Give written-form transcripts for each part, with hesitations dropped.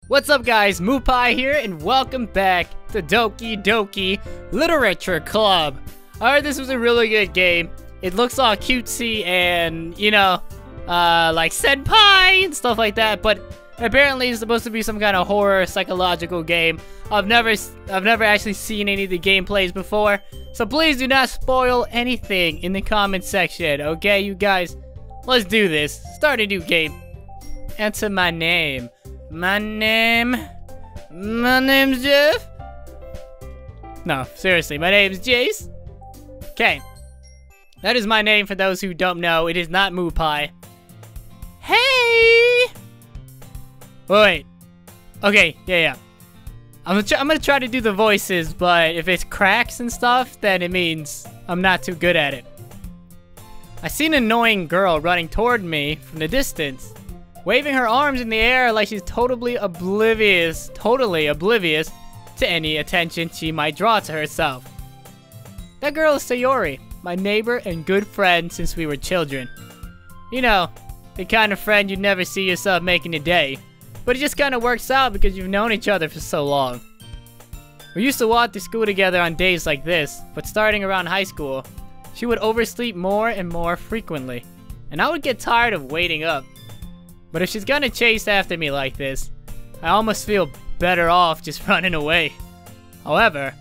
What's up guys, Moopai here and welcome back to Doki Doki Literature Club. I heard this was a really good game. It looks all cutesy and, you know, like senpai and stuff like that, but apparently it's supposed to be some kind of horror psychological game. I've never actually seen any of the gameplays before, so please do not spoil anything in the comment section, okay you guys? Let's do this. Start a new game. Enter my name. My name's Jeff. No, seriously, my name's Jace. Okay. That is my name for those who don't know. It is not Moopai. Hey! Wait. Okay, yeah. I'm gonna try to do the voices, but if it's cracks and stuff, then it means I'm not too good at it. I see an annoying girl running toward me from the distance, waving her arms in the air like she's totally oblivious to any attention she might draw to herself. That girl is Sayori, my neighbor and good friend since we were children. You know, the kind of friend you'd never see yourself making a day, but it just kind of works out because you've known each other for so long. We used to walk to school together on days like this, but starting around high school, she would oversleep more and more frequently, and I would get tired of waiting up. But if she's gonna chase after me like this, I almost feel better off just running away. However,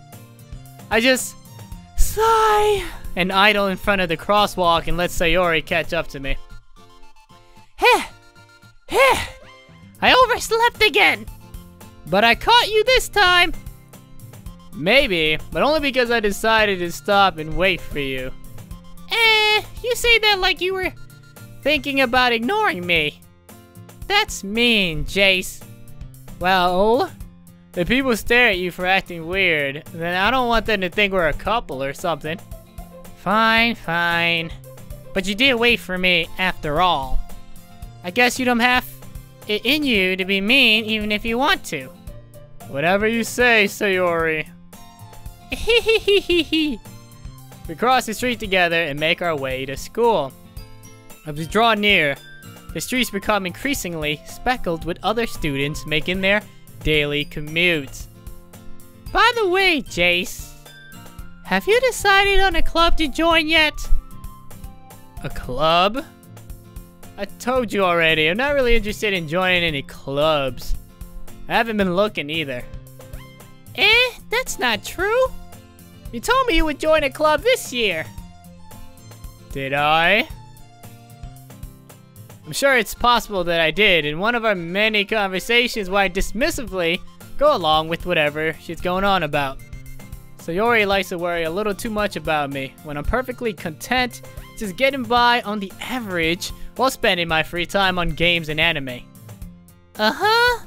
I just sigh and idle in front of the crosswalk and let Sayori catch up to me. Heh! I overslept again! But I caught you this time! Maybe, but only because I decided to stop and wait for you. You say that like you were thinking about ignoring me. That's mean, Jace. Well, if people stare at you for acting weird, then I don't want them to think we're a couple or something. Fine. But you did wait for me after all. I guess you don't have it in you to be mean even if you want to. Whatever you say, Sayori. We cross the street together and make our way to school. As we draw near, the streets become increasingly speckled with other students making their daily commutes. By the way, Jace, have you decided on a club to join yet? A club? I told you already, I'm not really interested in joining any clubs. I haven't been looking either. That's not true. You told me you would join a club this year. Did I? I'm sure it's possible that I did in one of our many conversations where I dismissively go along with whatever she's going on about. Sayori likes to worry a little too much about me when I'm perfectly content just getting by on the average while spending my free time on games and anime. I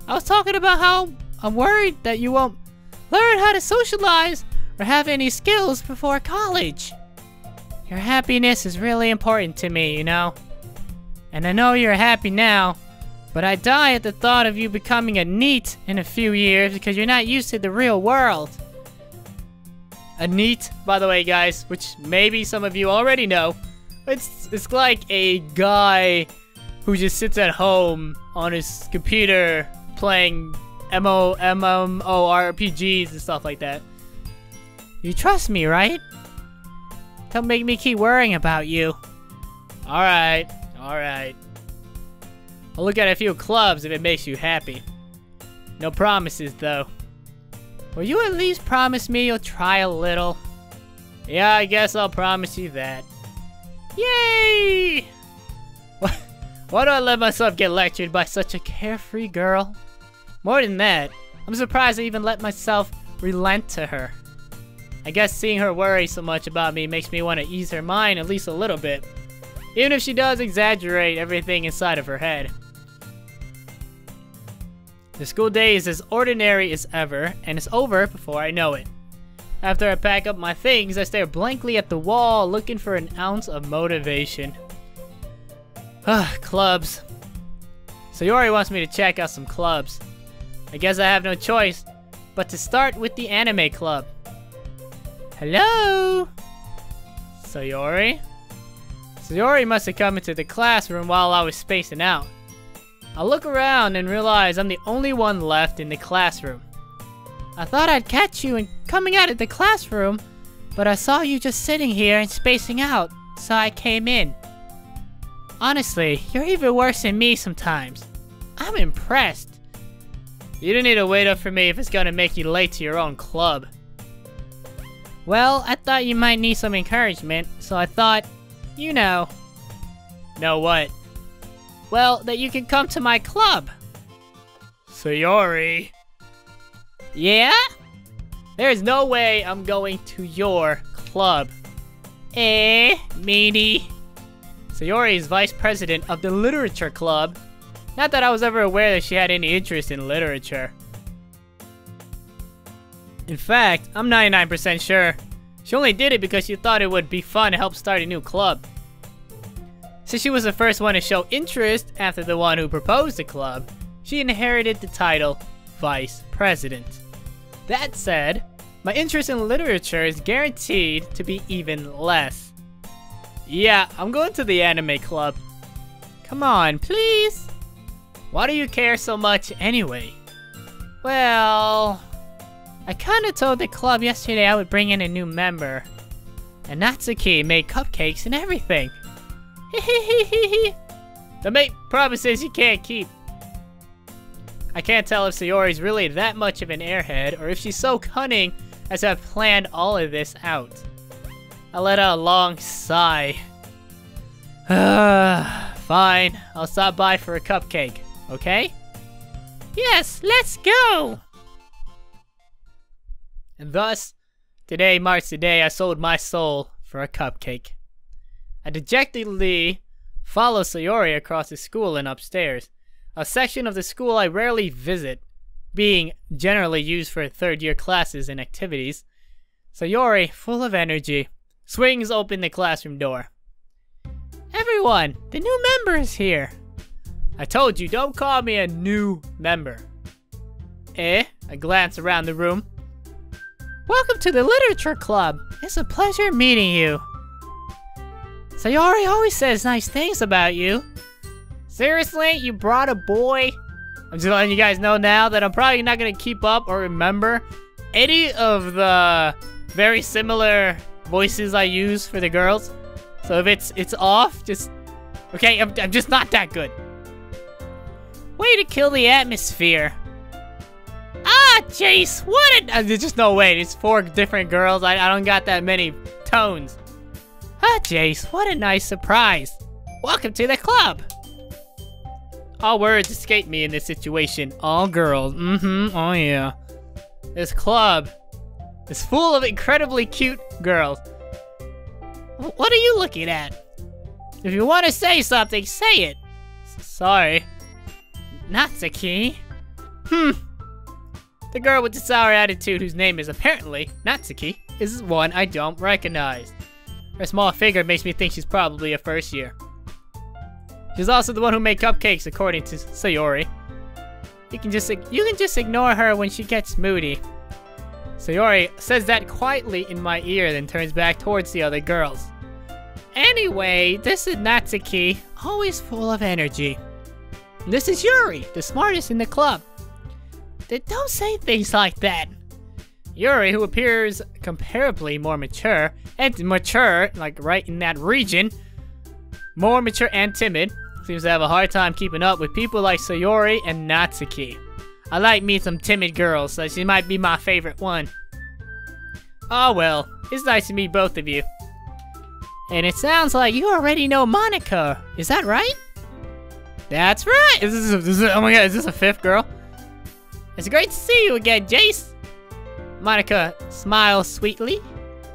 was talking about how I'm worried that you won't learn how to socialize or have any skills before college. Your happiness is really important to me, you know? And I know you're happy now, but I die at the thought of you becoming a NEET in a few years because you're not used to the real world. A NEET, by the way, guys, which maybe some of you already know, it's like a guy who just sits at home on his computer playing MMORPGs and stuff like that. You trust me, right? Don't make me keep worrying about you. Alright. I'll look at a few clubs if it makes you happy. No promises, though. Will you at least promise me you'll try a little? Yeah, I guess I'll promise you that. Yay! Why do I let myself get lectured by such a carefree girl? More than that, I'm surprised I even let myself relent to her. I guess seeing her worry so much about me makes me want to ease her mind at least a little bit. Even if she does exaggerate everything inside of her head. The school day is as ordinary as ever, and it's over before I know it. After I pack up my things, I stare blankly at the wall, looking for an ounce of motivation. Clubs. Sayori wants me to check out some clubs. I guess I have no choice but to start with the anime club. Hello? Sayori? Sayori must have come into the classroom while I was spacing out. I look around and realize I'm the only one left in the classroom. I thought I'd catch you coming out of the classroom, but I saw you just sitting here and spacing out, so I came in. Honestly, you're even worse than me sometimes. I'm impressed. You don't need to wait up for me if it's gonna make you late to your own club. Well, I thought you might need some encouragement, so I thought, you know. Know what? Well, that you can come to my club. Sayori. Yeah? There's no way I'm going to your club. Meanie. Sayori is vice president of the literature club. Not that I was ever aware that she had any interest in literature. In fact, I'm 99% sure she only did it because she thought it would be fun to help start a new club. Since she was the first one to show interest after the one who proposed the club, she inherited the title Vice President. That said, my interest in literature is guaranteed to be even less. Yeah, I'm going to the anime club. Come on, please. Why do you care so much anyway? Well, I kinda told the club yesterday I would bring in a new member. And Natsuki made cupcakes and everything. The mate promises you can't keep. I can't tell if Sayori's really that much of an airhead or if she's so cunning as to have planned all of this out. I let out a long sigh. Fine, I'll stop by for a cupcake, okay? Yes, let's go! And thus, today marks the day I sold my soul for a cupcake. I dejectedly follow Sayori across the school and upstairs, a section of the school I rarely visit, being generally used for third-year classes and activities. Sayori, full of energy, swings open the classroom door. Everyone, the new member is here. I told you, don't call me a new member. I glance around the room. Welcome to the literature club. It's a pleasure meeting you. Sayori always says nice things about you. Seriously? You brought a boy? I'm just letting you guys know now that I'm probably not gonna keep up or remember any of the very similar voices I use for the girls. So if it's off, just... Okay, I'm just not that good. Way to kill the atmosphere. Ah, Jace, what a... There's just no way. It's 4 different girls. I don't got that many tones. Ah, Jace, what a nice surprise. Welcome to the club. All words escape me in this situation. All girls. Oh yeah. This club is full of incredibly cute girls. What are you looking at? If you want to say something, say it. Sorry. Natsuki? The girl with the sour attitude whose name is apparently Natsuki is one I don't recognize. Her small figure makes me think she's probably a first year. She's also the one who made cupcakes, according to Sayori. You can just ignore her when she gets moody. Sayori says that quietly in my ear, then turns back towards the other girls. Anyway, this is Natsuki, always full of energy. This is Yuri, the smartest in the club. Don't say things like that. Yuri, who appears comparably more mature, like right in that region, more mature and timid, seems to have a hard time keeping up with people like Sayori and Natsuki. I like me some timid girls, so she might be my favorite one. Oh well, it's nice to meet both of you. And it sounds like you already know Monica, is that right? That's right! Oh my god, is this a 5th girl? It's great to see you again, Jace! Monica smiles sweetly.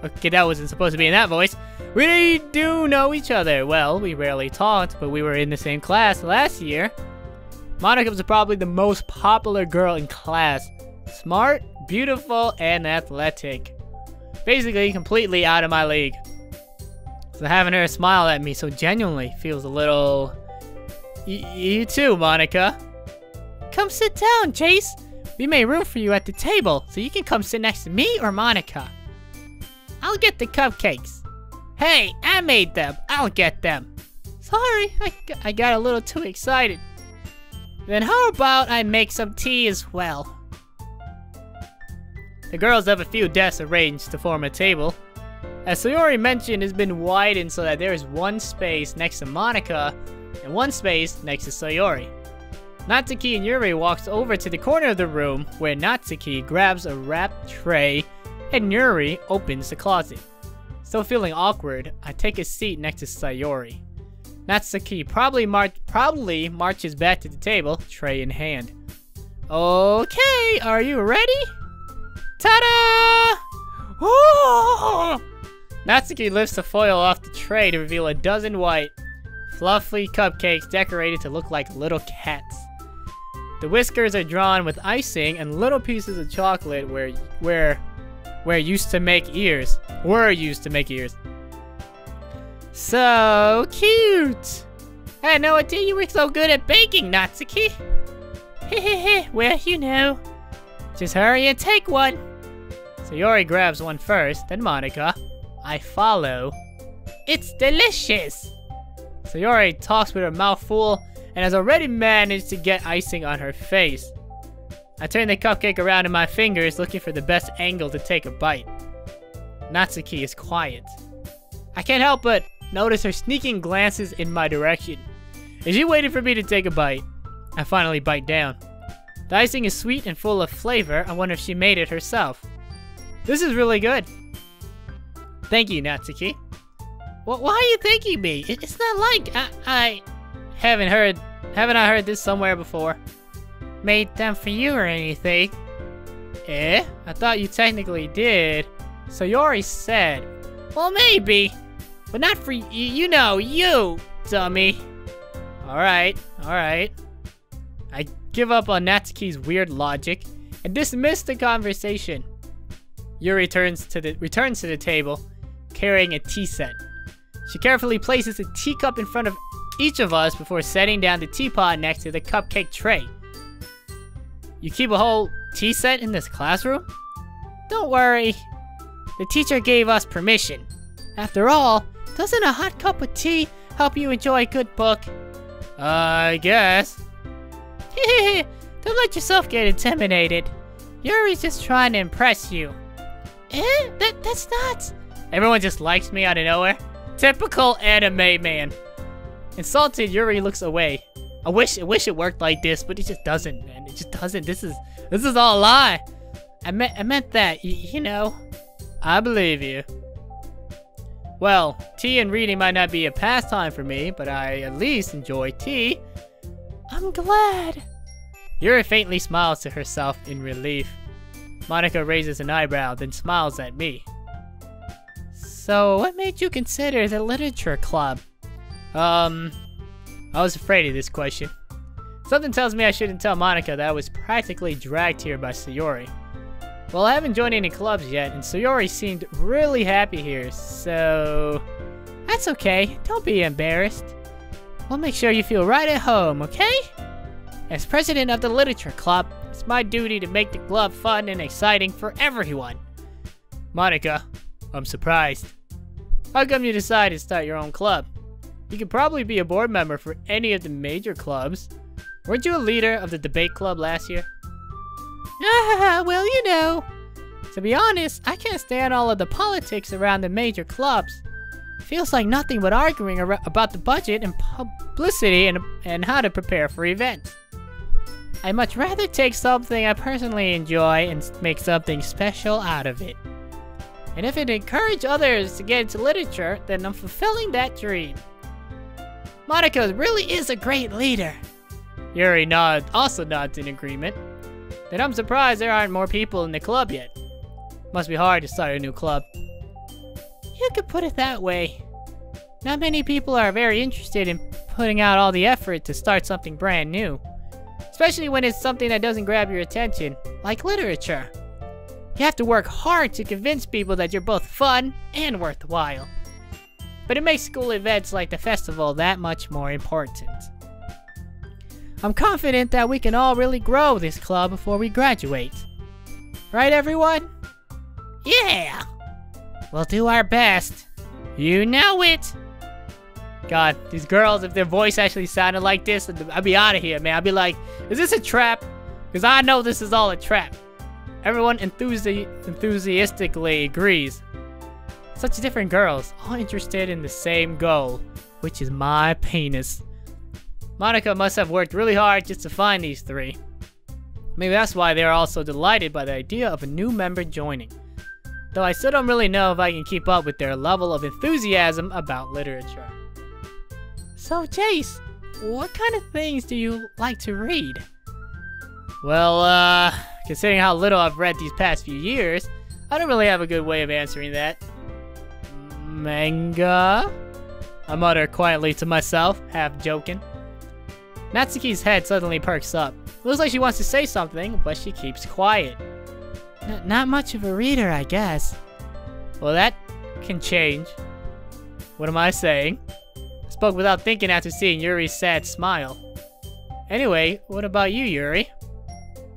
Okay, that wasn't supposed to be in that voice. We do know each other. Well, we rarely talked, but we were in the same class last year. Monica was probably the most popular girl in class. Smart, beautiful, and athletic. Basically, completely out of my league. So having her smile at me so genuinely feels a little... You too, Monica. Come sit down, Jace. We made room for you at the table, so you can come sit next to me or Monica. I'll get the cupcakes. Hey, I made them. I'll get them. Sorry, I got a little too excited. Then how about I make some tea as well? The girls have a few desks arranged to form a table. As Sayori mentioned, it's been widened so that there is one space next to Monica and one space next to Sayori. Natsuki and Yuri walks over to the corner of the room where Natsuki grabs a wrapped tray and Yuri opens the closet. Still feeling awkward, I take a seat next to Sayori. Natsuki probably marches back to the table, tray in hand. Okay, are you ready? Ta-da! Oh! Natsuki lifts the foil off the tray to reveal a dozen white, fluffy cupcakes decorated to look like little cats. The whiskers are drawn with icing and little pieces of chocolate were used to make ears. So cute! I had no idea you were so good at baking, Natsuki. Hehehe, well, you know. Just hurry and take one. Sayori grabs one first, then Monica. I follow. It's delicious! Sayori talks with her mouth full and has already managed to get icing on her face. I turn the cupcake around in my fingers, looking for the best angle to take a bite. Natsuki is quiet. I can't help but notice her sneaking glances in my direction. Is she waiting for me to take a bite? I finally bite down. The icing is sweet and full of flavor. I wonder if she made it herself. This is really good. Thank you, Natsuki. Well, why are you thanking me? It's not like I haven't I heard this somewhere before? Made them for you or anything? Eh? I thought you technically did. Sayori said. Well, maybe. But not for you know, you, dummy. Alright. I give up on Natsuki's weird logic and dismiss the conversation. Yuri returns to the table, carrying a tea set. She carefully places a teacup in front of each of us before setting down the teapot next to the cupcake tray. You keep a whole tea set in this classroom? Don't worry. The teacher gave us permission. After all, doesn't a hot cup of tea help you enjoy a good book? I guess. Don't let yourself get intimidated. Yuri's just trying to impress you. That's not... Everyone just likes me out of nowhere. Typical anime man. Insulted, Yuri looks away. I wish it worked like this, but it just doesn't, man. It just doesn't. This is all a lie. I meant that, you know. I believe you. Well, tea and reading might not be a pastime for me, but I at least enjoy tea. I'm glad. Yuri faintly smiles to herself in relief. Monica raises an eyebrow, then smiles at me. So, what made you consider the literature club? I was afraid of this question. Something tells me I shouldn't tell Monica that I was practically dragged here by Sayori. Well, I haven't joined any clubs yet, and Sayori seemed really happy here, so... That's okay, don't be embarrassed. We'll make sure you feel right at home, okay? As president of the literature club, it's my duty to make the club fun and exciting for everyone. Monica, I'm surprised. How come you decided to start your own club? You could probably be a board member for any of the major clubs. Weren't you a leader of the debate club last year? Well, you know. To be honest, I can't stand all of the politics around the major clubs. It feels like nothing but arguing about the budget and publicity and how to prepare for events. I'd much rather take something I personally enjoy and make something special out of it. And if it encourages others to get into literature, then I'm fulfilling that dream. Monica really is a great leader. Yuri also nods in agreement. Then I'm surprised there aren't more people in the club yet. Must be hard to start a new club. You could put it that way. Not many people are very interested in putting out all the effort to start something brand new. Especially when it's something that doesn't grab your attention, like literature. You have to work hard to convince people that you're both fun and worthwhile. But it makes school events like the festival that much more important. I'm confident that we can all really grow this club before we graduate. Right, everyone? Yeah! We'll do our best. You know it! God, these girls, if their voice actually sounded like this, I'd be out of here, man. I'd be like, is this a trap? Because I know this is all a trap. Everyone enthusiastically agrees. Such different girls, all interested in the same goal, which is my penis. Monica must have worked really hard just to find these three. Maybe that's why they are all so delighted by the idea of a new member joining. Though I still don't really know if I can keep up with their level of enthusiasm about literature. So, Jace, what kind of things do you like to read? Well, considering how little I've read these past few years, I don't really have a good way of answering that. Manga? I mutter quietly to myself, half joking. Natsuki's head suddenly perks up. Looks like she wants to say something, but she keeps quiet. Not much of a reader, I guess. Well, that can change. What am I saying? I spoke without thinking after seeing Yuri's sad smile. Anyway, what about you, Yuri?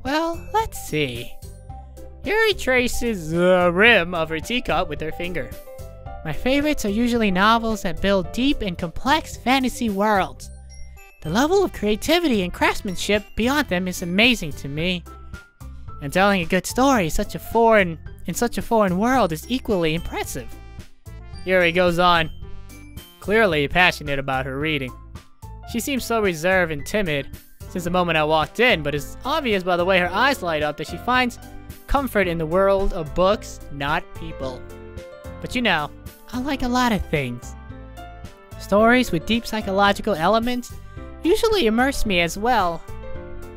Well, let's see. Yuri traces the rim of her teacup with her finger. My favorites are usually novels that build deep and complex fantasy worlds. The level of creativity and craftsmanship beyond them is amazing to me. And telling a good story in such a foreign world is equally impressive. Yuri goes on, clearly passionate about her reading. She seems so reserved and timid since the moment I walked in, but it's obvious by the way her eyes light up that she finds comfort in the world of books, not people. But you know, I like a lot of things. Stories with deep psychological elements usually immerse me as well.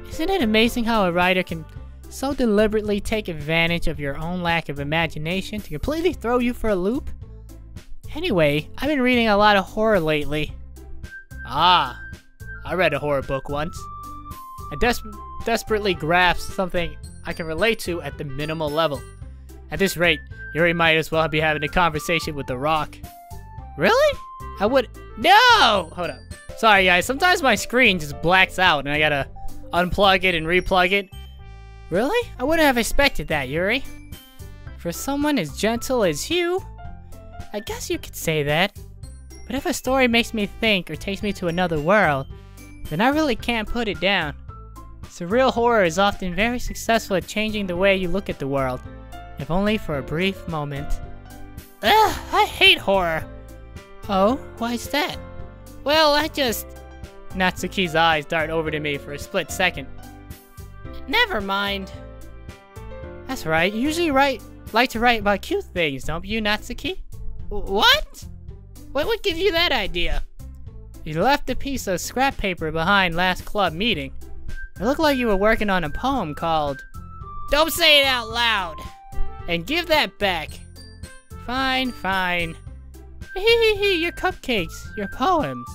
Isn't it amazing how a writer can so deliberately take advantage of your own lack of imagination to completely throw you for a loop? Anyway, I've been reading a lot of horror lately. Ah, I read a horror book once. I desperately grasp something I can relate to at the minimal level. At this rate, Yuri might as well be having a conversation with The Rock. Really? No! Hold up. Sorry guys, sometimes my screen just blacks out and I gotta unplug it and replug it. Really? I wouldn't have expected that, Yuri. For someone as gentle as you, I guess you could say that. But if a story makes me think or takes me to another world, then I really can't put it down. Surreal horror is often very successful at changing the way you look at the world, if only for a brief moment. Ugh, I hate horror. Oh, why's that? Well, Natsuki's eyes dart over to me for a split second. Never mind. That's right, you usually like to write about cute things, don't you, Natsuki? What? What gives you that idea? You left a piece of scrap paper behind last club meeting. It looked like you were working on a poem called... Don't say it out loud! And give that back. Fine, fine. Your cupcakes, your poems.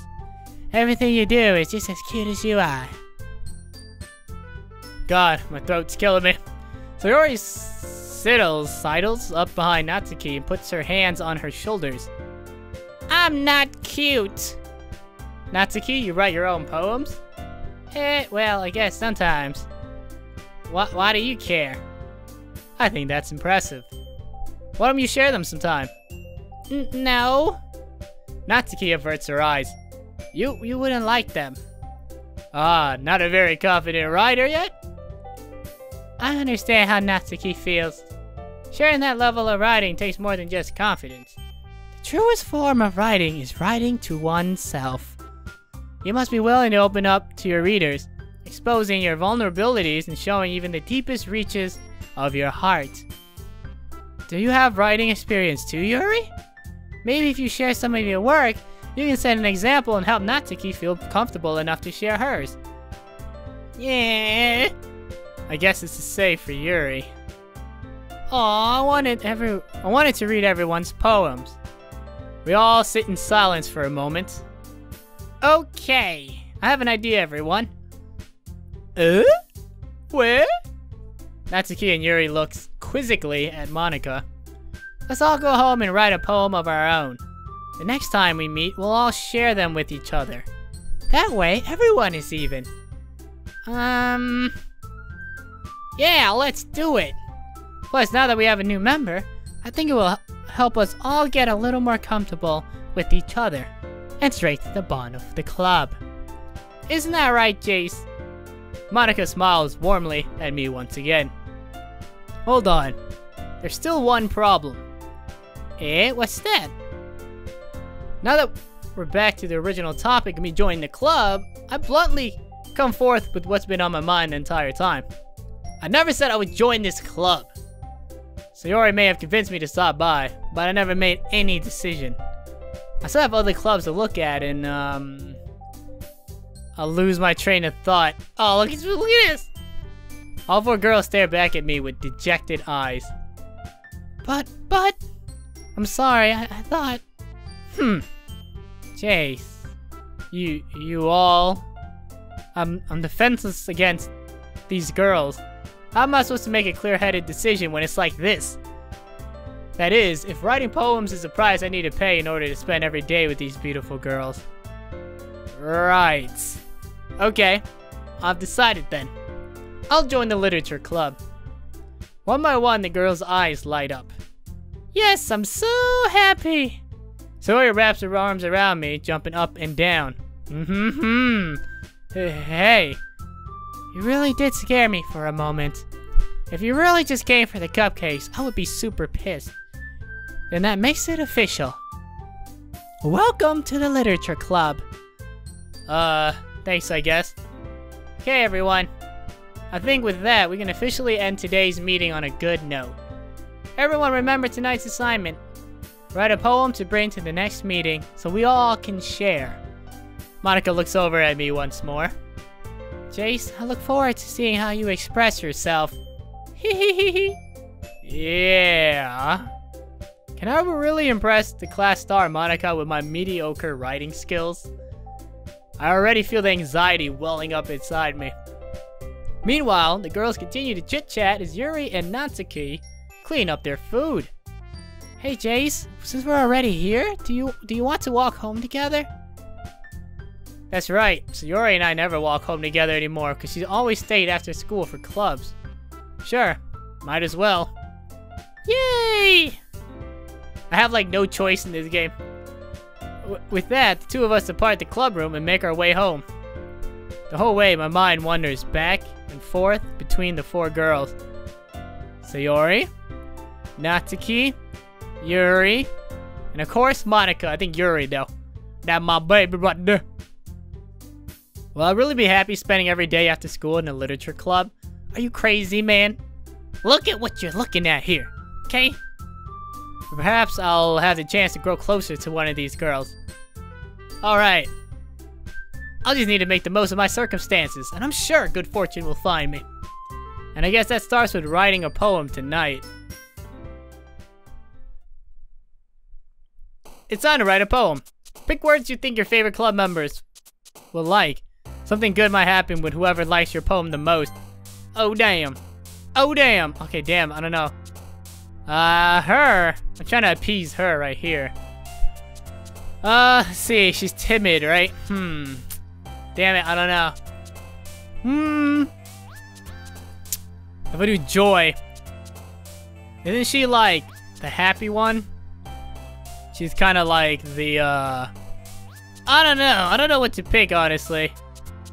Everything you do is just as cute as you are. God, my throat's killing me. So Yuri sidles up behind Natsuki and puts her hands on her shoulders. I'm not cute. Natsuki, you write your own poems? Well, I guess sometimes. Why do you care? I think that's impressive. Why don't you share them sometime? No. Natsuki averts her eyes. You wouldn't like them. Ah, not a very confident writer yet? I understand how Natsuki feels. Sharing that level of writing takes more than just confidence. The truest form of writing is writing to oneself. You must be willing to open up to your readers, exposing your vulnerabilities and showing even the deepest reaches of your heart. Do you have writing experience too, Yuri? Maybe if you share some of your work, you can set an example and help Natsuki feel comfortable enough to share hers. Yeah. I guess it's the same for Yuri. Aw, I wanted to read everyone's poems. We all sit in silence for a moment. Okay, I have an idea, everyone. Where? Natsuki and Yuri looks quizzically at Monica. Let's all go home and write a poem of our own. The next time we meet, we'll all share them with each other. That way, everyone is even. Yeah, let's do it. Plus, now that we have a new member, I think it will help us all get a little more comfortable with each other. and straight to the bond of the club. Isn't that right, Jace? Monica smiles warmly at me once again. Hold on. There's still one problem. Eh? What's that? Now that we're back to the original topic of me joining the club, I bluntly come forth with what's been on my mind the entire time. I never said I would join this club. Sayori may have convinced me to stop by, but I never made any decision. I still have other clubs to look at, and I'll lose my train of thought. Oh, look at this! All four girls stare back at me with dejected eyes. But, I'm sorry, I thought... Jace, you all... I'm defenseless against these girls. How am I supposed to make a clear-headed decision when it's like this? That is, if writing poems is the price I need to pay in order to spend every day with these beautiful girls. Right. Okay, I've decided then. I'll join the literature club. One by one, the girls' eyes light up. Yes, I'm so happy. Sayori wraps her arms around me, jumping up and down. Hey, you really did scare me for a moment. If you really just came for the cupcakes, I would be super pissed. Then that makes it official. Welcome to the literature club. Thanks, I guess. Okay, everyone. I think with that, we can officially end today's meeting on a good note. Everyone remember tonight's assignment. Write a poem to bring to the next meeting so we all can share. Monica looks over at me once more. Jace, I look forward to seeing how you express yourself. Yeah. Can I really impress the class star Monica with my mediocre writing skills? I already feel the anxiety welling up inside me. Meanwhile, the girls continue to chit-chat as Yuri and Natsuki clean up their food. Hey Jace, since we're already here, do you want to walk home together? That's right, Sayori and I never walk home together anymore because she's always stayed after school for clubs. Sure, might as well. Yay! I have like no choice in this game. With that, the two of us depart the club room and make our way home. The whole way, my mind wanders back and forth between the four girls. Sayori, Natsuki, Yuri, and of course Monica. I think Yuri though. That my baby right there. Will I really be happy spending every day after school in the literature club? Are you crazy, man? Look at what you're looking at here, okay? Perhaps I'll have the chance to grow closer to one of these girls. Alright. I'll just need to make the most of my circumstances, and I'm sure good fortune will find me. And I guess that starts with writing a poem tonight. It's time to write a poem. Pick words you think your favorite club members will like. Something good might happen with whoever likes your poem the most. Oh damn. Oh damn. Okay, damn, I don't know. Her. I'm trying to appease her right here. Let's see, she's timid, right? Damn it, I don't know. If I do Joy, isn't she like the happy one? She's kind of like the, I don't know. I don't know what to pick, honestly.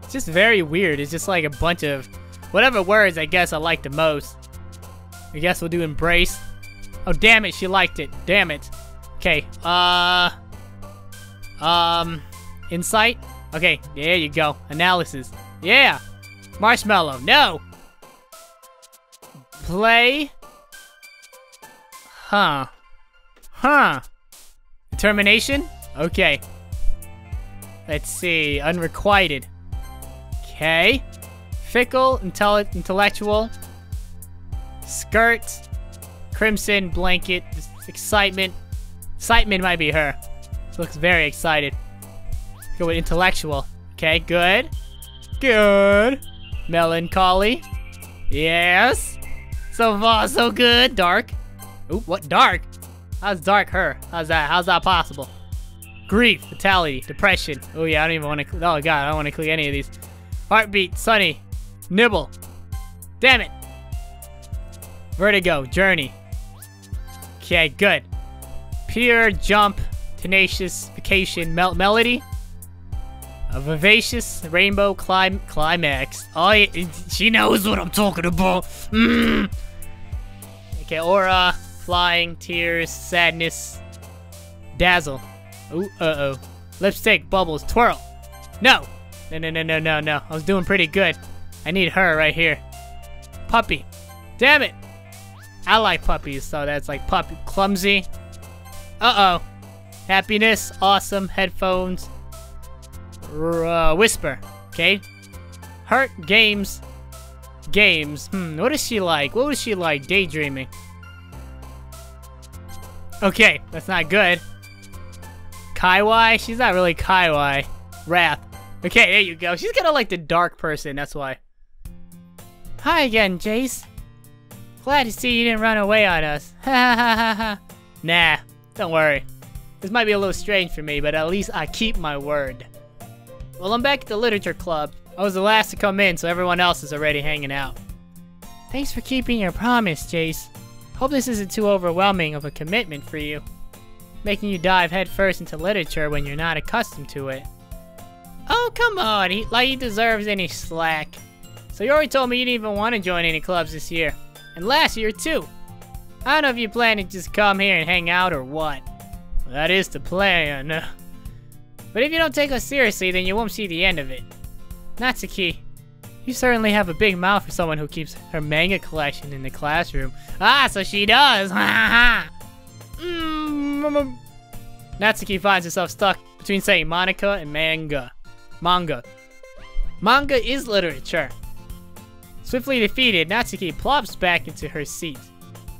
It's just very weird. It's just like a bunch of whatever words I guess I like the most. I guess we'll do embrace. Oh, damn it, she liked it. Damn it. Okay, insight? Okay, there you go. Analysis. Yeah! Marshmallow, no! Play? Huh. Determination? Okay. Let's see, unrequited. Okay. Fickle, intellectual. Skirt. Crimson, blanket, excitement. Excitement might be her. She looks very excited. Let's go with intellectual. Okay, good. Good. Melancholy. Yes. So far, so good. Dark. Ooh, what dark? How's dark her? How's that possible? Grief, fatality, depression. Oh yeah, I don't even want to, oh god, I don't want to click any of these. Heartbeat, sunny, nibble. Damn it. Vertigo, journey. Okay, good. Pure, jump, tenacious vacation melody. A vivacious rainbow climax. Oh, yeah, she knows what I'm talking about. Okay, aura, flying, tears, sadness, dazzle. Ooh, uh-oh. Lipstick, bubbles, twirl. No. No. I was doing pretty good. I need her right here. Puppy. Damn it. I like puppies, so that's like puppy. Clumsy. Uh-oh. Happiness, awesome, headphones. Whisper. Okay. Hurt, games. What is she like? What was she like? Daydreaming. Okay, that's not good. Kaiwai? She's not really Kaiwai. Wrath. Okay, there you go. She's kind of like the dark person, that's why. Hi again, Jace. Glad to see you didn't run away on us. Ha ha ha ha. Nah, don't worry. This might be a little strange for me, but at least I keep my word. Well, I'm back at the literature club. I was the last to come in, so everyone else is already hanging out. Thanks for keeping your promise, Jace. Hope this isn't too overwhelming of a commitment for you. Making you dive headfirst into literature when you're not accustomed to it. Oh, come on. He deserves any slack. So you already told me you didn't even want to join any clubs this year. And last year, too. I don't know if you plan to just come here and hang out or what. Well, that is the plan. But if you don't take us seriously, then you won't see the end of it. Natsuki, you certainly have a big mouth for someone who keeps her manga collection in the classroom. Ah, so she does! Ha ha! Natsuki finds herself stuck between saying Monica and manga. Manga is literature. Swiftly defeated, Natsuki plops back into her seat.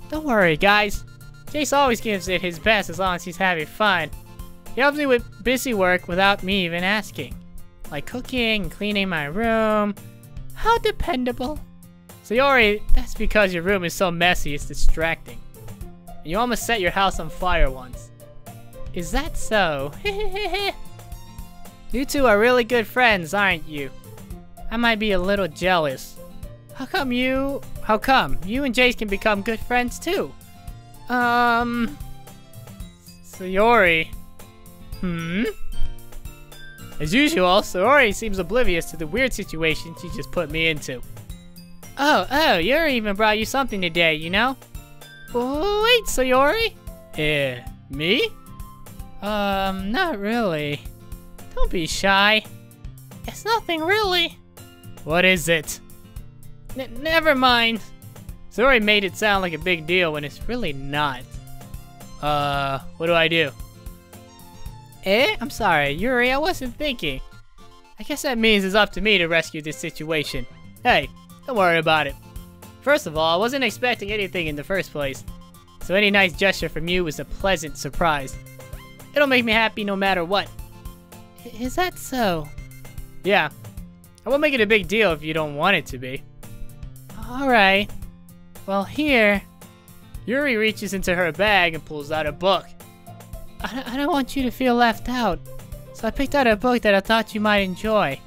Don't worry, guys. Jace always gives it his best as long as he's having fun. He helps me with busy work without me even asking. Like cooking and cleaning my room. How dependable. Sayori, that's because your room is so messy it's distracting. And you almost set your house on fire once. Is that so? You two are really good friends, aren't you? I might be a little jealous. How come you and Jace can become good friends too? Sayori. As usual, Sayori seems oblivious to the weird situation she just put me into. Oh, Yuri even brought you something today, you know? Oh, wait, Sayori? Me? Not really. Don't be shy. It's nothing really. What is it? Never mind. Sayori made it sound like a big deal when it's really not. What do I do? I'm sorry, Yuri, I wasn't thinking. I guess that means it's up to me to rescue this situation. Hey, don't worry about it. First of all, I wasn't expecting anything in the first place, so any nice gesture from you was a pleasant surprise. It'll make me happy no matter what. Is that so? Yeah. I won't make it a big deal if you don't want it to be. Alright. Well, here... Yuri reaches into her bag and pulls out a book. I don't want you to feel left out, so I picked out a book that I thought you might enjoy.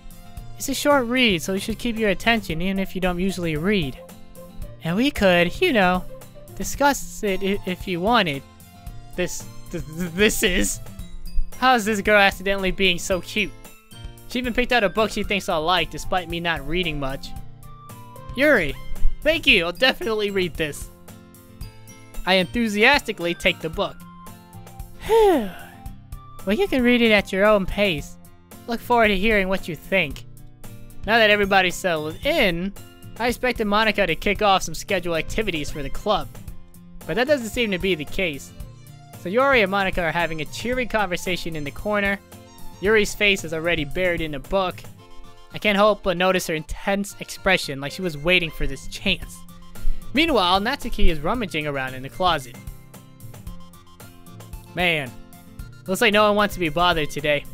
It's a short read, so it should keep your attention even if you don't usually read. And we could, you know, discuss it if you wanted. This is... How is this girl accidentally being so cute? She even picked out a book she thinks I'll like, despite me not reading much. Yuri, thank you, I'll definitely read this. I enthusiastically take the book. Whew. Well, you can read it at your own pace. Look forward to hearing what you think. Now that everybody's settled in, I expected Monica to kick off some scheduled activities for the club. But that doesn't seem to be the case. So Yuri and Monica are having a cheery conversation in the corner. Yuri's face is already buried in a book. I can't help but notice her intense expression, like she was waiting for this chance. Meanwhile, Natsuki is rummaging around in the closet. Man, looks like no one wants to be bothered today.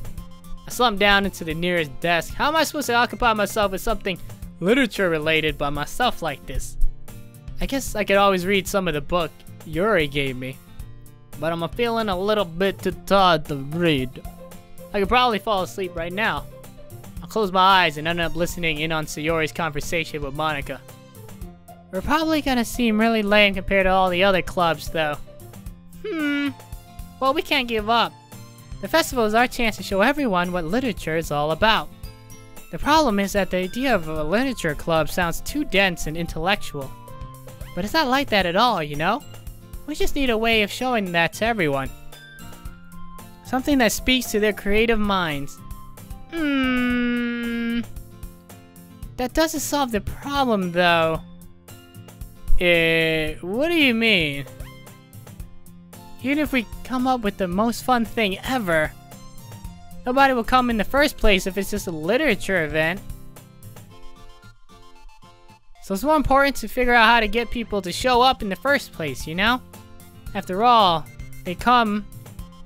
I slumped down into the nearest desk. How am I supposed to occupy myself with something literature related by myself like this? I guess I could always read some of the book Yuri gave me. But I'm feeling a little bit too tired to read. I could probably fall asleep right now. I'll close my eyes and end up listening in on Sayori's conversation with Monica. We're probably gonna seem really lame compared to all the other clubs though. Well, we can't give up. The festival is our chance to show everyone what literature is all about. The problem is that the idea of a literature club sounds too dense and intellectual. But it's not like that at all, you know? We just need a way of showing that to everyone. Something that speaks to their creative minds. That doesn't solve the problem, though. What do you mean? Even if we come up with the most fun thing ever, nobody will come in the first place if it's just a literature event. So it's more important to figure out how to get people to show up in the first place, you know? After all, they come,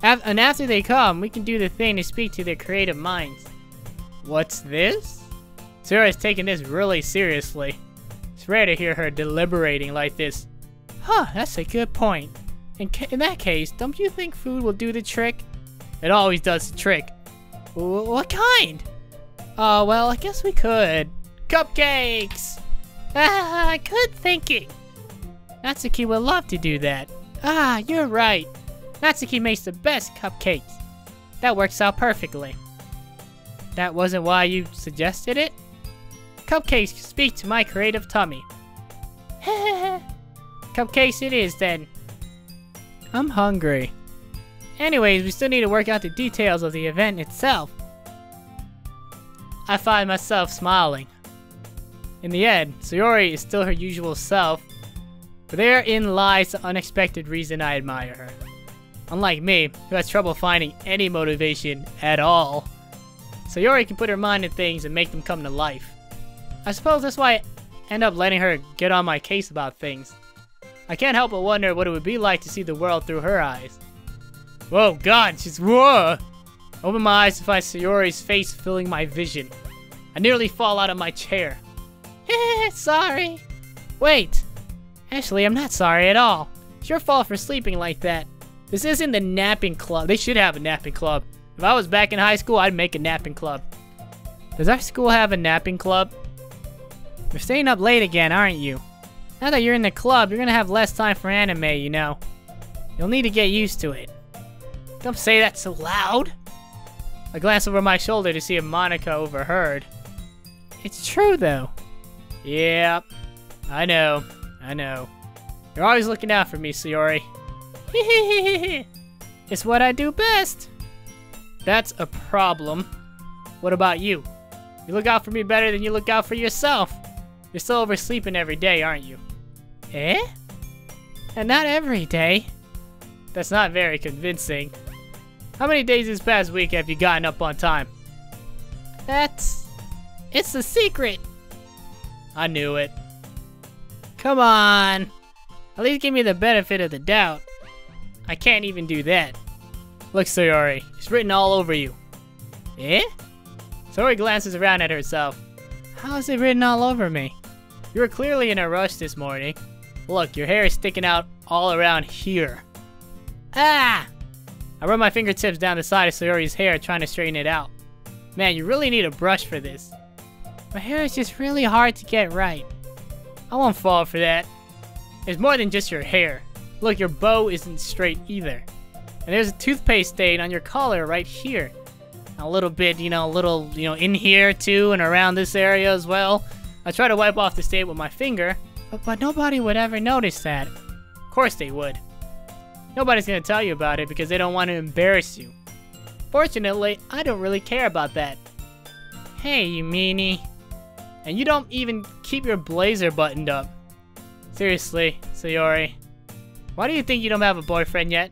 and after they come, we can do the thing to speak to their creative minds. What's this? Sarah's taking this really seriously. It's rare to hear her deliberating like this. Huh, that's a good point. In that case, don't you think food will do the trick? It always does the trick. What kind? Well, I guess we could. Cupcakes! Ah, good thinking. Natsuki would love to do that. Ah, you're right. Natsuki makes the best cupcakes. That works out perfectly. That wasn't why you suggested it? Cupcakes speak to my creative tummy. Cupcakes it is then. I'm hungry. Anyways, we still need to work out the details of the event itself. I find myself smiling. In the end, Sayori is still her usual self, but therein lies the unexpected reason I admire her. Unlike me, who has trouble finding any motivation at all, Sayori can put her mind to things and make them come to life. I suppose that's why I end up letting her get on my case about things. I can't help but wonder what it would be like to see the world through her eyes. Whoa, God, she's whoa! Open my eyes to find Sayori's face filling my vision. I nearly fall out of my chair. Sorry. Wait. Actually, I'm not sorry at all. It's your fault for sleeping like that. This isn't the napping club. They should have a napping club. If I was back in high school, I'd make a napping club. Does our school have a napping club? You're staying up late again, aren't you? Now that you're in the club, you're gonna have less time for anime, you know. You'll need to get used to it. Don't say that so loud. I glanced over my shoulder to see if Monica overheard. It's true, though. Yeah, I know. You're always looking out for me, Sayori. It's what I do best. That's a problem. What about you? You look out for me better than you look out for yourself. You're still oversleeping every day, aren't you? Eh? And not every day. That's not very convincing. How many days this past week have you gotten up on time? It's a secret. I knew it. Come on. At least give me the benefit of the doubt. I can't even do that. Look, Sayori, it's written all over you. Eh? Sayori glances around at herself. How is it written all over me? You were clearly in a rush this morning. Look, your hair is sticking out all around here. Ah! I run my fingertips down the side of Sayori's hair trying to straighten it out. Man, you really need a brush for this. My hair is just really hard to get right. I won't fall for that. It's more than just your hair. Look, your bow isn't straight either. And there's a toothpaste stain on your collar right here. A little bit, in here too and around this area as well. I try to wipe off the stain with my finger, but nobody would ever notice that. Of course they would. Nobody's gonna tell you about it because they don't want to embarrass you. Fortunately, I don't really care about that. Hey, you meanie. And you don't even keep your blazer buttoned up. Seriously, Sayori. Why do you think you don't have a boyfriend yet?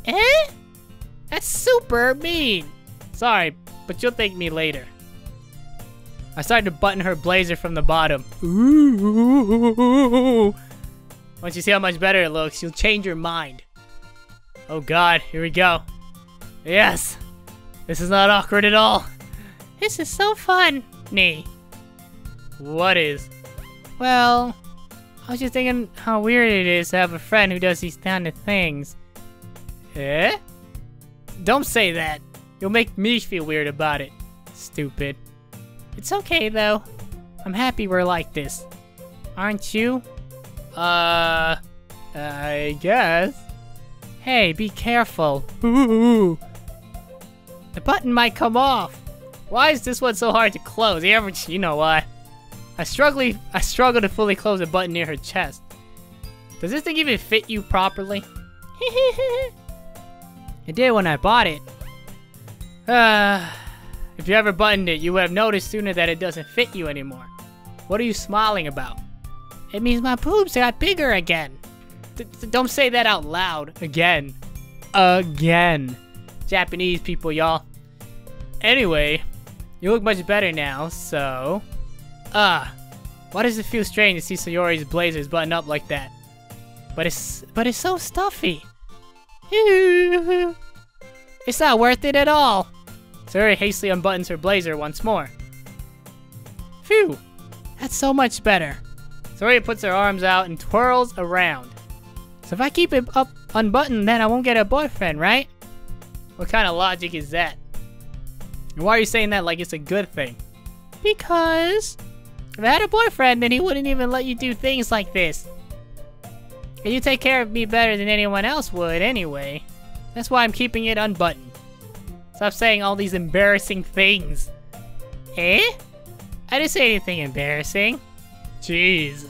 Eh? That's super mean. Sorry, but you'll thank me later. I started to button her blazer from the bottom. Ooh. Once you see how much better it looks, you'll change your mind. Oh God, here we go. Yes! This is not awkward at all. This is so fun. Nee. What is? Well, I was just thinking how weird it is to have a friend who does these kind of things. Eh? Don't say that. You'll make me feel weird about it. Stupid. It's okay though. I'm happy we're like this. Aren't you? I guess. Hey, be careful. Ooh. The button might come off. Why is this one so hard to close? You know why. I struggle to fully close a button near her chest. Does this thing even fit you properly? It did when I bought it. If you ever buttoned it, you would have noticed sooner that it doesn't fit you anymore. What are you smiling about? It means my boobs got bigger again. Don't say that out loud. Again. Again. Japanese people, y'all. Anyway, you look much better now, so... why does it feel strange to see Sayori's blazers button up like that? But it's so stuffy. It's not worth it at all. Sayori hastily unbuttons her blazer once more. Phew, that's so much better. Sayori puts her arms out and twirls around. So if I keep it up unbuttoned, then I won't get a boyfriend, right? What kind of logic is that? And why are you saying that like it's a good thing? Because if I had a boyfriend, then he wouldn't even let you do things like this. And you take care of me better than anyone else would anyway. That's why I'm keeping it unbuttoned. Stop saying all these embarrassing things. Eh? I didn't say anything embarrassing. Jeez.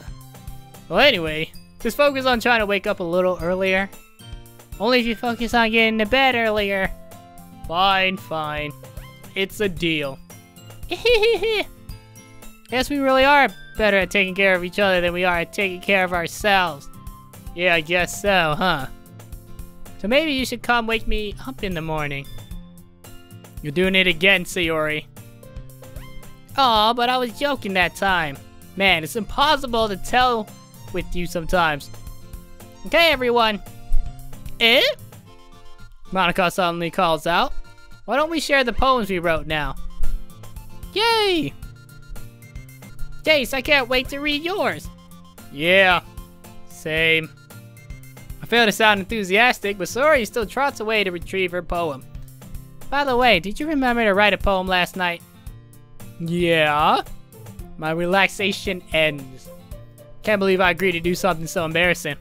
Well, anyway, just focus on trying to wake up a little earlier. Only if you focus on getting to bed earlier. Fine, fine. It's a deal. Guess we really are better at taking care of each other than we are at taking care of ourselves. Yeah, I guess so, huh? So maybe you should come wake me up in the morning. You're doing it again, Sayori. Aw, but I was joking that time. Man, it's impossible to tell with you sometimes. Okay, everyone. Eh? Monica suddenly calls out. Why don't we share the poems we wrote now? Yay! Jace, I can't wait to read yours. Yeah, same. I fail to sound enthusiastic, but Sayori still trots away to retrieve her poem. By the way, did you remember to write a poem last night? Yeah. My relaxation ends. Can't believe I agreed to do something so embarrassing.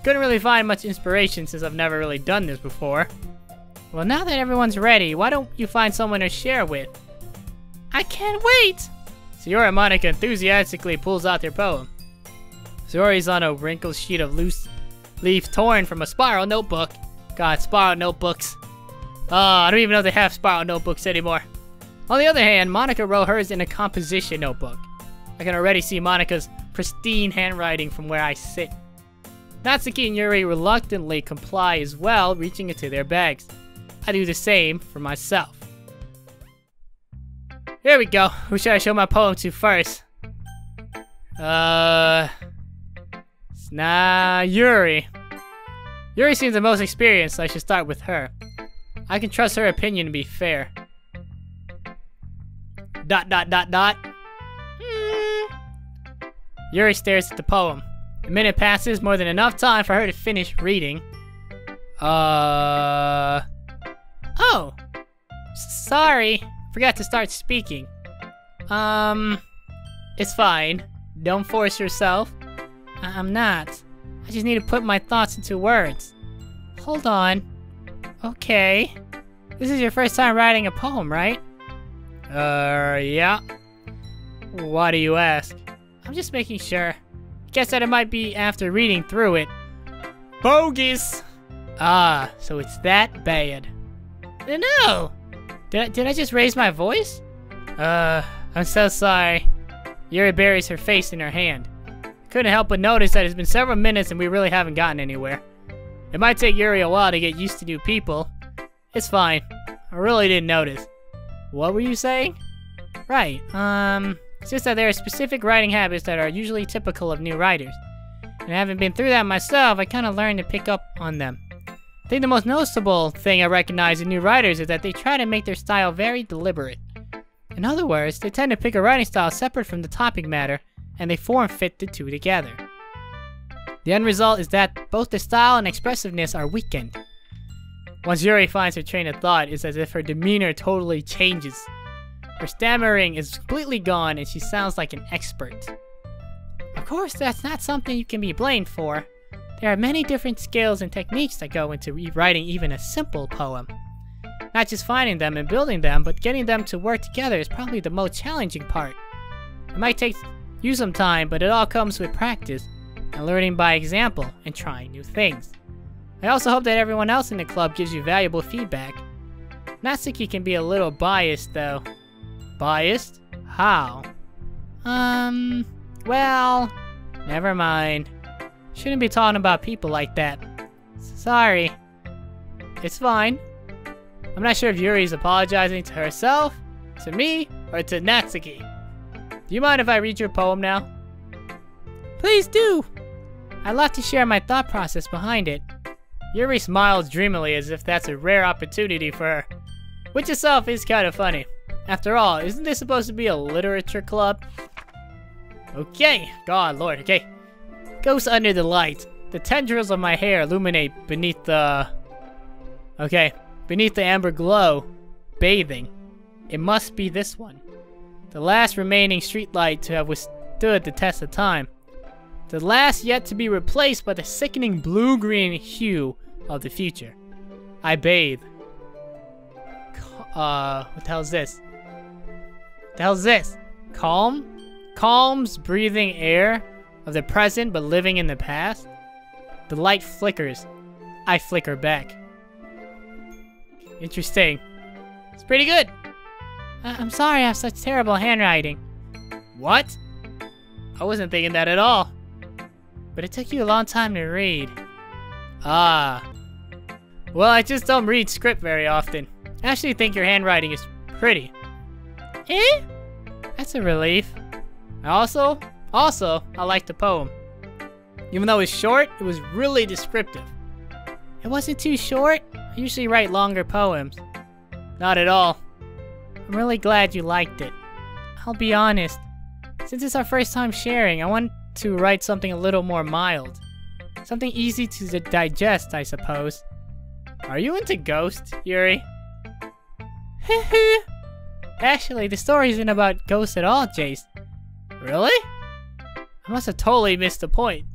Couldn't really find much inspiration since I've never really done this before. Well, now that everyone's ready, why don't you find someone to share with? I can't wait! Sayori and Monica enthusiastically pulls out their poem. Sayori's on a wrinkled sheet of loose leaf torn from a spiral notebook. God, spiral notebooks. Oh, I don't even know if they have spiral notebooks anymore. On the other hand, Monica wrote hers in a composition notebook. I can already see Monica's pristine handwriting from where I sit. Natsuki and Yuri reluctantly comply as well, reaching into their bags. I do the same for myself. Here we go. Who should I show my poem to first? Nah, Yuri. Yuri seems the most experienced, so I should start with her. I can trust her opinion to be fair. ... Yuri stares at the poem. A minute passes, more than enough time for her to finish reading. Oh! Sorry, forgot to start speaking. It's fine. Don't force yourself. I'm not. I just need to put my thoughts into words. Hold on. Okay. This is your first time writing a poem, right? Yeah. Why do you ask? I'm just making sure. Guess that it might be after reading through it. Bogus! Ah, so it's that bad. No! Did I just raise my voice? I'm so sorry. Yuri buries her face in her hand. Couldn't help but notice that it's been several minutes and we really haven't gotten anywhere. It might take Yuri a while to get used to new people. It's fine. I really didn't notice. What were you saying? Right, it's just that there are specific writing habits that are usually typical of new writers. And having been through that myself, I kind of learned to pick up on them. I think the most noticeable thing I recognize in new writers is that they try to make their style very deliberate. In other words, they tend to pick a writing style separate from the topic matter, and they form-fit the two together. The end result is that both the style and expressiveness are weakened. Once Yuri finds her train of thought, it's as if her demeanor totally changes. Her stammering is completely gone and she sounds like an expert. Of course, that's not something you can be blamed for. There are many different skills and techniques that go into rewriting even a simple poem. Not just finding them and building them, but getting them to work together is probably the most challenging part. It might take you some time, but it all comes with practice and learning by example and trying new things. I also hope that everyone else in the club gives you valuable feedback. Natsuki can be a little biased though. Biased? How? Well, never mind. Shouldn't be talking about people like that. Sorry. It's fine. I'm not sure if Yuri's apologizing to herself, to me, or to Natsuki. Do you mind if I read your poem now? Please do! I'd love to share my thought process behind it. Yuri smiles dreamily as if that's a rare opportunity for her, which itself is kind of funny. After all, isn't this supposed to be a literature club? Okay, God, Lord, okay. Ghost under the light. The tendrils of my hair illuminate beneath the... Okay, beneath the amber glow, bathing. It must be this one. The last remaining streetlight to have withstood the test of time. The last yet to be replaced by the sickening blue-green hue of the future. I bathe. What the hell is this? What the hell is this? Calm? Calms breathing air of the present but living in the past? The light flickers. I flicker back. Interesting. It's pretty good. I'm sorry I have such terrible handwriting. What? I wasn't thinking that at all. But it took you a long time to read. Ah. Well, I just don't read script very often. I actually think your handwriting is pretty. Eh? That's a relief. Also, I like the poem. Even though it's short, it was really descriptive. It wasn't too short. I usually write longer poems. Not at all. I'm really glad you liked it. I'll be honest. Since it's our first time sharing, I want to write something a little more mild. Something easy to digest, I suppose. Are you into ghosts, Yuri? Actually, the story isn't about ghosts at all, Jace. Really? I must have totally missed the point.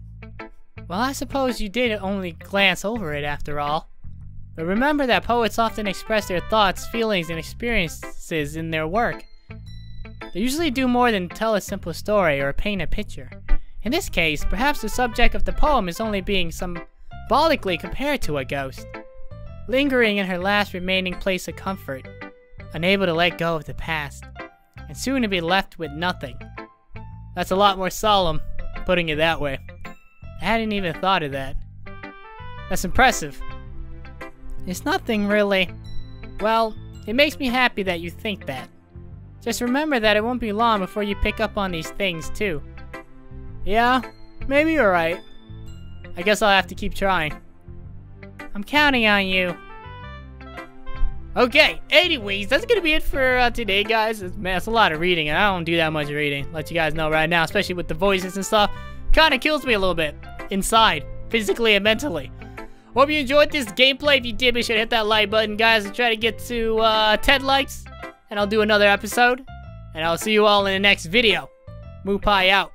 Well, I suppose you did only glance over it after all. But remember that poets often express their thoughts, feelings, and experiences in their work. They usually do more than tell a simple story or paint a picture. In this case, perhaps the subject of the poem is only being symbolically compared to a ghost, lingering in her last remaining place of comfort, unable to let go of the past, and soon to be left with nothing. That's a lot more solemn, putting it that way. I hadn't even thought of that. That's impressive. It's nothing really. Well, it makes me happy that you think that. Just remember that it won't be long before you pick up on these things too. Yeah, maybe you're right. I guess I'll have to keep trying. I'm counting on you. Okay, anyways, that's gonna be it for today, guys. Man, it's a lot of reading, and I don't do that much reading. Let you guys know right now, especially with the voices and stuff. Kinda kills me a little bit. Inside. Physically and mentally. Hope you enjoyed this gameplay. If you did, be sure to hit that like button, guys. I'll try to get to 10 likes, and I'll do another episode. And I'll see you all in the next video. Moopai out.